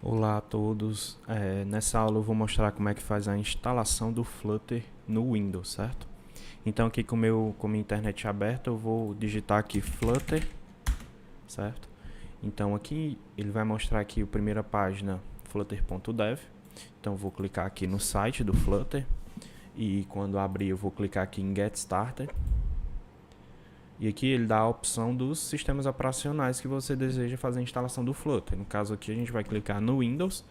Olá a todos, nessa aula eu vou mostrar como é que faz a instalação do Flutter no Windows, certo? Então aqui com minha internet aberta eu vou digitar aqui Flutter, certo? Então aqui ele vai mostrar aqui a primeira página flutter.dev, então eu vou clicar aqui no site do Flutter e quando abrir eu vou clicar aqui em Get Started. E aqui ele dá a opção dos sistemas operacionais que você deseja fazer a instalação do Flutter. No caso aqui a gente vai clicar no Windows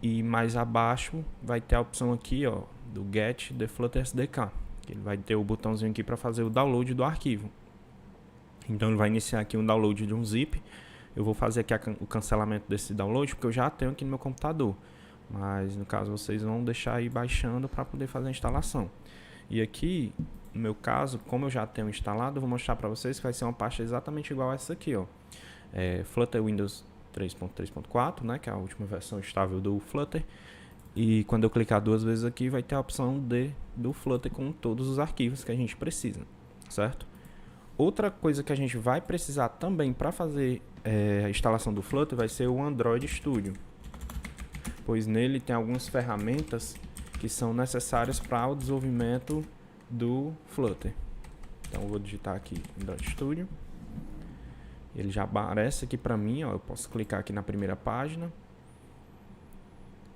e mais abaixo vai ter a opção aqui, ó, do Get the Flutter SDK. Ele vai ter o botãozinho aqui para fazer o download do arquivo. Então ele vai iniciar aqui um download de um zip. Eu vou fazer aqui o cancelamento desse download porque eu já tenho aqui no meu computador. Mas no caso vocês vão deixar aí baixando para poder fazer a instalação. E aqui, no meu caso, como eu já tenho instalado, eu vou mostrar para vocês que vai ser uma pasta exatamente igual a essa aqui, ó. Flutter Windows 3.3.4, né, que é a última versão estável do Flutter. E quando eu clicar duas vezes aqui, vai ter a opção do Flutter com todos os arquivos que a gente precisa, certo? Outra coisa que a gente vai precisar também para fazer a instalação do Flutter vai ser o Android Studio, pois nele tem algumas ferramentas que são necessárias para o desenvolvimento do Flutter. Então eu vou digitar aqui Android Studio. Ele já aparece aqui para mim, ó, eu posso clicar aqui na primeira página.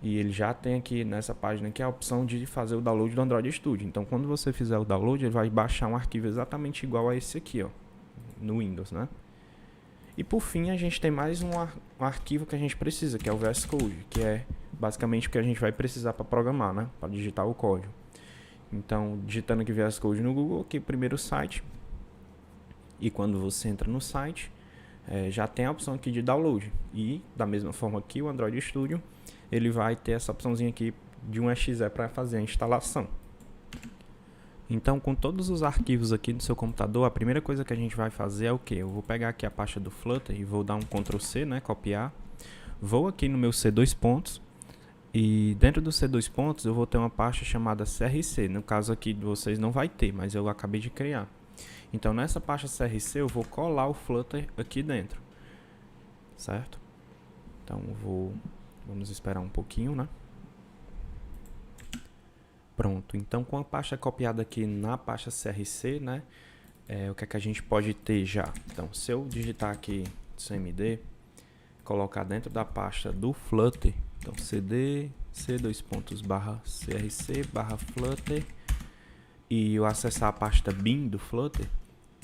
E ele já tem aqui nessa página aqui a opção de fazer o download do Android Studio. Então quando você fizer o download, ele vai baixar um arquivo exatamente igual a esse aqui, ó, no Windows, né? E por fim, a gente tem mais um arquivo que a gente precisa, que é o VS Code, que é basicamente o que a gente vai precisar para programar, né? Para digitar o código. Então, digitando aqui VS Code no Google, aqui primeiro o site. E quando você entra no site, já tem a opção aqui de download. E da mesma forma que o Android Studio, ele vai ter essa opçãozinha aqui de um exe para fazer a instalação. Então, com todos os arquivos aqui do seu computador, a primeira coisa que a gente vai fazer é o que? Eu vou pegar aqui a pasta do Flutter e vou dar um Ctrl C, né, copiar. Vou aqui no meu C2 pontos e dentro do C2 pontos eu vou ter uma pasta chamada CRC. No caso aqui de vocês não vai ter, mas eu acabei de criar. Então, nessa pasta CRC eu vou colar o Flutter aqui dentro, certo? Então, vamos esperar um pouquinho, né? Pronto, então com a pasta copiada aqui na pasta CRC, né, o que é que a gente pode ter já? Então, se eu digitar aqui cmd, colocar dentro da pasta do Flutter, então cd c:/crc/flutter e eu acessar a pasta bin do Flutter,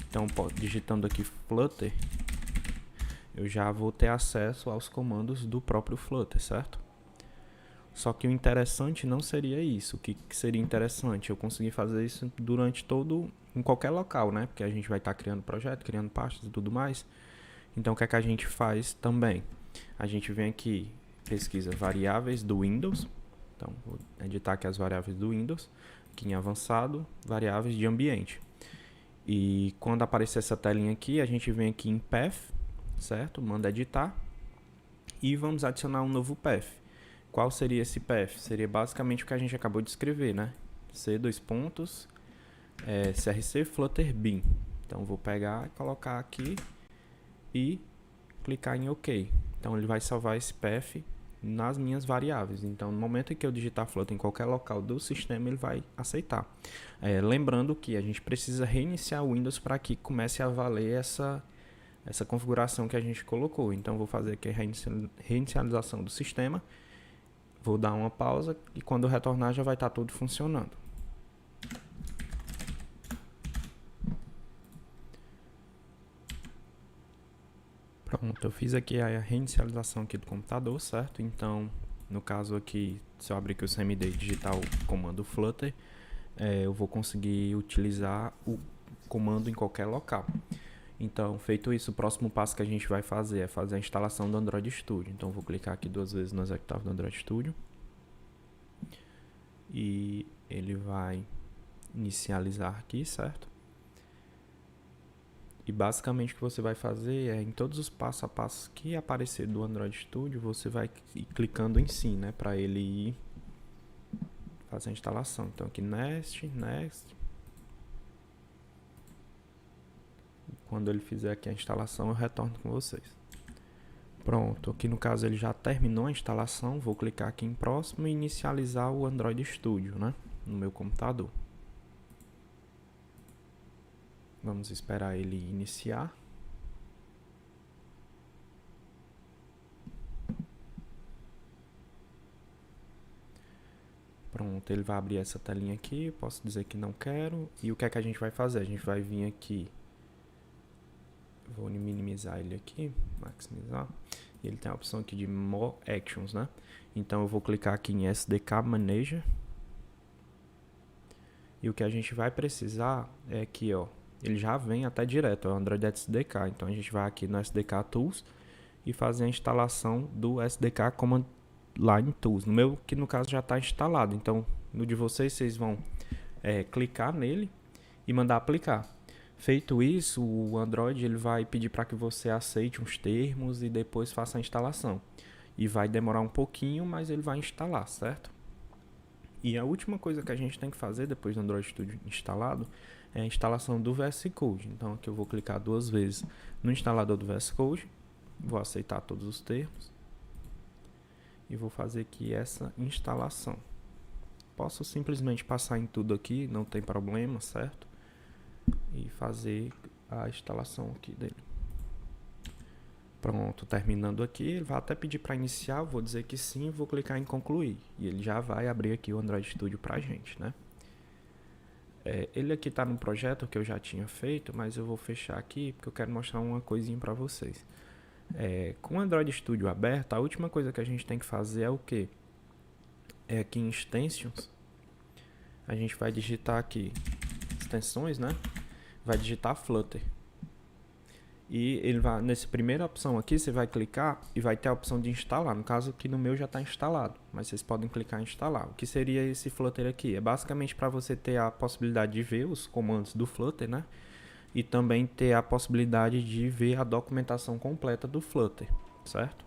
então digitando aqui Flutter, eu já vou ter acesso aos comandos do próprio Flutter, certo? Só que o interessante não seria isso. O que seria interessante? Eu conseguir fazer isso em qualquer local, né? Porque a gente vai estar criando projeto, criando pastas e tudo mais. Então, o que é que a gente faz também? A gente vem aqui, pesquisa variáveis do Windows. Então, vou editar aqui as variáveis do Windows. Aqui em avançado, variáveis de ambiente. E quando aparecer essa telinha aqui, a gente vem aqui em path, certo? Manda editar. E vamos adicionar um novo path. Qual seria esse path? Seria basicamente o que a gente acabou de escrever, né? C2 pontos, CRC Flutter bin. Então, vou pegar e colocar aqui e clicar em OK. Então, ele vai salvar esse path nas minhas variáveis. Então, no momento em que eu digitar Flutter em qualquer local do sistema, ele vai aceitar. Lembrando que a gente precisa reiniciar o Windows para que comece a valer essa configuração que a gente colocou. Então, vou fazer aqui a reinicialização do sistema. Vou dar uma pausa e quando eu retornar já vai estar tudo funcionando. Pronto, eu fiz aqui a reinicialização aqui do computador, certo? Então, no caso aqui, se eu abrir aqui o cmd e digitar o comando Flutter, eu vou conseguir utilizar o comando em qualquer local. Então, feito isso, o próximo passo que a gente vai fazer é fazer a instalação do Android Studio. Então, vou clicar aqui duas vezes no executável do Android Studio. E ele vai inicializar aqui, certo? E basicamente o que você vai fazer é, em todos os passo a passo que aparecer do Android Studio, você vai ir clicando em si, né? Para ele ir fazer a instalação. Então, aqui Next. Quando ele fizer aqui a instalação, eu retorno com vocês. Pronto, aqui no caso ele já terminou a instalação, vou clicar aqui em próximo e inicializar o Android Studio, né, no meu computador. Vamos esperar ele iniciar. Pronto, ele vai abrir essa telinha aqui, posso dizer que não quero. E o que é que a gente vai fazer? A gente vai vir aqui, vou minimizar ele aqui, maximizar. E ele tem a opção aqui de More Actions, né? Então eu vou clicar aqui em SDK Manager. E o que a gente vai precisar é aqui, ó, ele já vem até direto, é o Android SDK. Então a gente vai aqui no SDK Tools e fazer a instalação do SDK Command Line Tools. No meu, que no caso já está instalado. Então no de vocês vão clicar nele e mandar aplicar. Feito isso, o Android ele vai pedir para que você aceite uns termos e depois faça a instalação. E vai demorar um pouquinho, mas ele vai instalar, certo? E a última coisa que a gente tem que fazer depois do Android Studio instalado é a instalação do VS Code. Então aqui eu vou clicar 2 vezes no instalador do VS Code, vou aceitar todos os termos e vou fazer aqui essa instalação. Posso simplesmente passar em tudo aqui, não tem problema, certo? E fazer a instalação aqui dele. Pronto, terminando aqui, ele vai até pedir para iniciar, vou dizer que sim, vou clicar em concluir. E ele já vai abrir aqui o Android Studio para a gente, né? Ele aqui está no projeto que eu já tinha feito, mas eu vou fechar aqui porque eu quero mostrar uma coisinha para vocês. Com o Android Studio aberto, a última coisa que a gente tem que fazer é o que? É aqui em Extensions, a gente vai digitar aqui, extensões, né? Vai digitar Flutter. E ele vai, nessa primeira opção aqui, você vai clicar e vai ter a opção de instalar. No caso aqui no meu já está instalado, mas vocês podem clicar em instalar. O que seria esse Flutter aqui? É basicamente para você ter a possibilidade de ver os comandos do Flutter, né? E também ter a possibilidade de ver a documentação completa do Flutter, certo?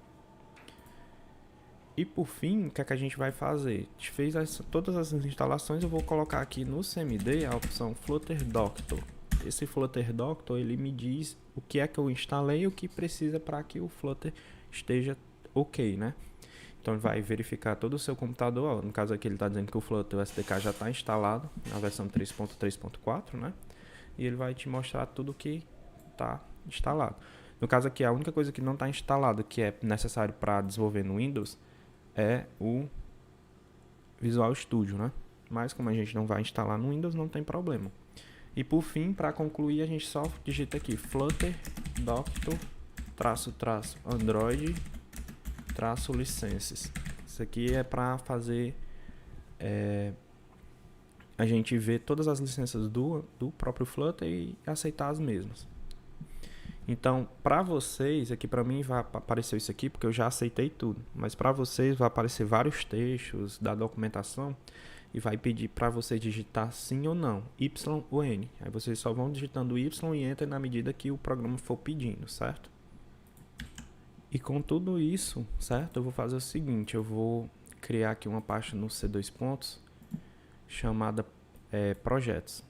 E por fim, o que é que a gente vai fazer? A gente fez todas as instalações, eu vou colocar aqui no CMD a opção Flutter Doctor. Esse Flutter Doctor, ele me diz o que é que eu instalei e o que precisa para que o Flutter esteja ok, né? Então ele vai verificar todo o seu computador, no caso aqui ele está dizendo que o Flutter, o SDK já está instalado na versão 3.3.4, né? E ele vai te mostrar tudo que está instalado. No caso aqui, a única coisa que não está instalada, que é necessário para desenvolver no Windows, é o Visual Studio, né? Mas como a gente não vai instalar no Windows, não tem problema. E por fim, para concluir, a gente só digita aqui Flutter Doctor Android licenses. Isso aqui é para fazer a gente ver todas as licenças do próprio Flutter e aceitar as mesmas. Então, para vocês, aqui para mim vai aparecer isso aqui porque eu já aceitei tudo, mas para vocês vai aparecer vários textos da documentação e vai pedir para você digitar sim ou não, Y ou N. Aí vocês só vão digitando Y e Enter na medida que o programa for pedindo, certo? E com tudo isso, certo? Eu vou fazer o seguinte, eu vou criar aqui uma pasta no C2 pontos chamada projetos.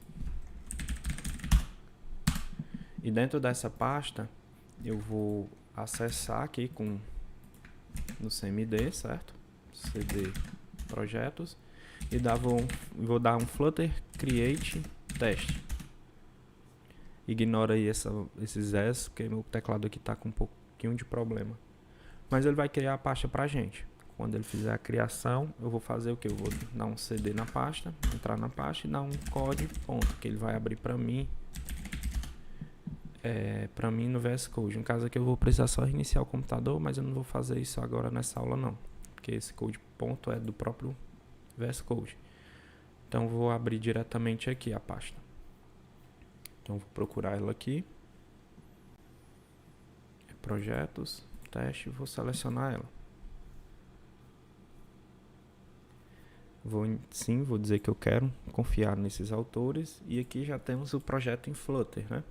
E dentro dessa pasta eu vou acessar aqui no CMD, certo? CD projetos e vou dar um Flutter create test. Ignora aí esses S, porque meu teclado aqui está com um pouquinho de problema. Mas ele vai criar a pasta pra gente. Quando ele fizer a criação, eu vou fazer o que? Eu vou dar um CD na pasta, entrar na pasta e dar um code ponto, que ele vai abrir para mim no VS Code. No caso aqui eu vou precisar só reiniciar o computador, mas eu não vou fazer isso agora nessa aula não, porque esse code ponto é do próprio VS Code. Então vou abrir diretamente aqui a pasta. Então vou procurar ela aqui, projetos, teste, vou selecionar ela. Vou dizer que eu quero confiar nesses autores e aqui já temos o projeto em Flutter, né?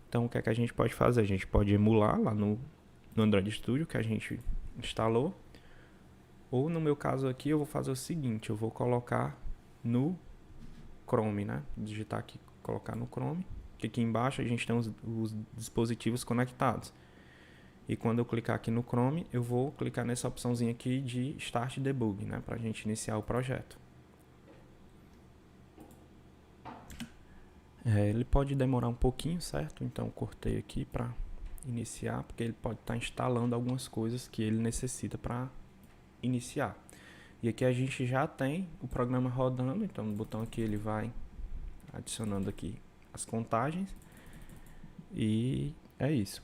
Então o que é que a gente pode fazer? A gente pode emular lá no Android Studio que a gente instalou, ou no meu caso aqui eu vou fazer o seguinte, eu vou colocar no Chrome, né? Digitar aqui, colocar no Chrome, que aqui embaixo a gente tem os dispositivos conectados. E quando eu clicar aqui no Chrome, eu vou clicar nessa opçãozinha aqui de Start Debug, né, para a gente iniciar o projeto. Ele pode demorar um pouquinho, certo? Então eu cortei aqui para iniciar, porque ele pode estar instalando algumas coisas que ele necessita para iniciar. E aqui a gente já tem o programa rodando, então no botão aqui ele vai adicionando aqui as contagens. E é isso.